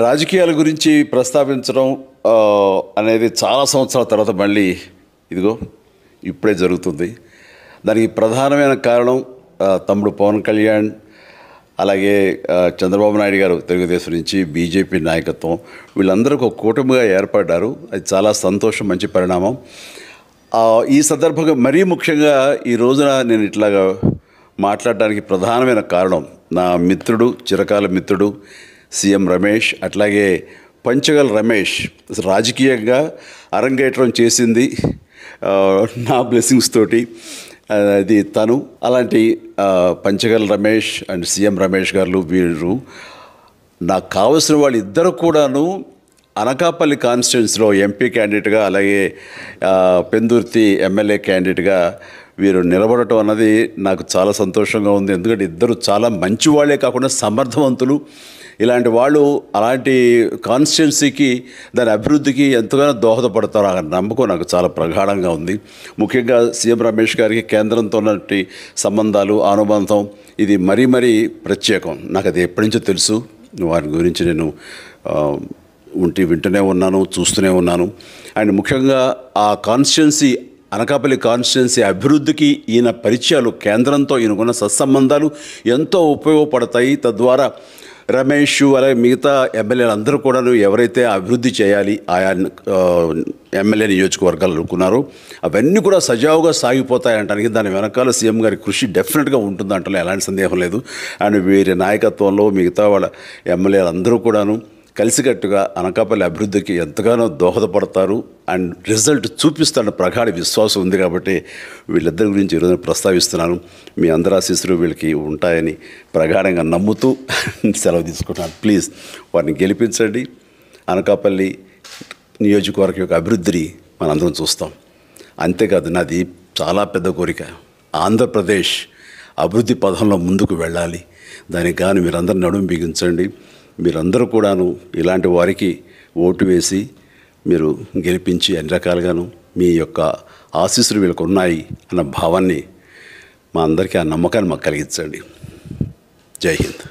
రాజకీయాల గురించి ప్రస్తావించడం అనేది చాలా సంవత్సరాల తర్వాత మళ్ళీ ఇదిగో ఇప్పుడే జరుగుతుంది. దానికి ప్రధానమైన కారణం తమ్ముడు పవన్ కళ్యాణ్, అలాగే చంద్రబాబు నాయుడు గారు తెలుగుదేశం నుంచి, బీజేపీ నాయకత్వం వీళ్ళందరూ ఒక కూటమిగా ఏర్పడ్డారు. అది చాలా సంతోషం, మంచి పరిణామం. ఈ సందర్భంగా మరీ ముఖ్యంగా ఈ రోజున నేను ఇట్లాగా మాట్లాడడానికి ప్రధానమైన కారణం నా మిత్రుడు, చిరకాల మిత్రుడు సీఎం రమేష్, అట్లాగే పంచగల్ రమేష్ రాజకీయంగా అరంగేట్రం చేసింది నా బ్లెస్సింగ్స్ తోటి. అది తను. అలాంటి పంచగల్ రమేష్ అండ్ సీఎం రమేష్ గారు వీరు నాకు కావలసిన వాళ్ళు ఇద్దరు కూడాను అనకాపల్లి కాన్స్టిట్యున్సీలో ఎంపీ క్యాండిడేట్గా, అలాగే పెందుర్తి ఎమ్మెల్యే క్యాండిడేట్గా వీరు నిలబడటం అన్నది నాకు చాలా సంతోషంగా ఉంది. ఎందుకంటే ఇద్దరు చాలా మంచి వాళ్ళే కాకుండా సమర్థవంతులు. ఇలాంటి వాళ్ళు అలాంటి కాన్స్టిట్యున్సీకి, దాని అభివృద్ధికి ఎంతగానో దోహదపడతారు అన్న నమ్మకం నాకు చాలా ప్రగాఢంగా ఉంది. ముఖ్యంగా సీఎం రమేష్ గారికి కేంద్రంతో ఉన్నటువంటి సంబంధాలు, అనుబంధం ఇది మరీ మరీ ప్రత్యేకం. నాకు అది ఎప్పటి నుంచో తెలుసు. వారి గురించి నేను వింటూనే ఉన్నాను, చూస్తూనే ఉన్నాను. అండ్ ముఖ్యంగా ఆ కాన్స్టిట్యున్సీ, అనకాపల్లి కాన్స్టిట్యున్సీ అభివృద్ధికి ఈయన పరిచయాలు, కేంద్రంతో ఈయనకున్న సత్సంబంధాలు ఎంతో ఉపయోగపడతాయి. తద్వారా రమేష్ అలాగే మిగతా ఎమ్మెల్యేలు అందరూ కూడా ఎవరైతే అభివృద్ధి చేయాలి ఆయా ఎమ్మెల్యే నియోజకవర్గాలు అనుకున్నారో అవన్నీ కూడా సజావుగా సాగిపోతాయంటానికి దాని వెనకాల సీఎం గారి కృషి డెఫినెట్గా ఉంటుందంటే ఎలాంటి సందేహం లేదు. అండ్ వీరి నాయకత్వంలో మిగతా వాళ్ళ ఎమ్మెల్యేలు అందరూ కూడాను కలిసికట్టుగా అనకాపల్లి అభివృద్ధికి ఎంతగానో దోహదపడతారు అండ్ రిజల్ట్ చూపిస్తాడన్న ప్రగాఢ విశ్వాసం ఉంది. కాబట్టి వీళ్ళిద్దరి గురించి ఈరోజు ప్రస్తావిస్తున్నాను. మీ అందరి ఆశీస్సులు వీళ్ళకి ఉంటాయని ప్రగాఢంగా నమ్ముతూ సెలవు తీసుకుంటాను. ప్లీజ్ వారిని గెలిపించండి. అనకాపల్లి నియోజకవర్గం యొక్క అభివృద్ధిని మనందరం చూస్తాం. అంతేకాదు, నాది చాలా పెద్ద కోరిక, ఆంధ్రప్రదేశ్ అభివృద్ధి పథంలో ముందుకు వెళ్ళాలి. దానికి కానీ మీరందరూ నడుము బిగించండి. మీరందరూ కూడాను ఇలాంటి వారికి ఓటు వేసి మీరు గెలిపించి అన్ని రకాలుగాను మీ యొక్క ఆశీస్సులు వీళ్ళకు ఉన్నాయి అన్న భావాన్ని మా అందరికీ, ఆ నమ్మకాన్ని మాకు కలిగించండి. జై హింద్.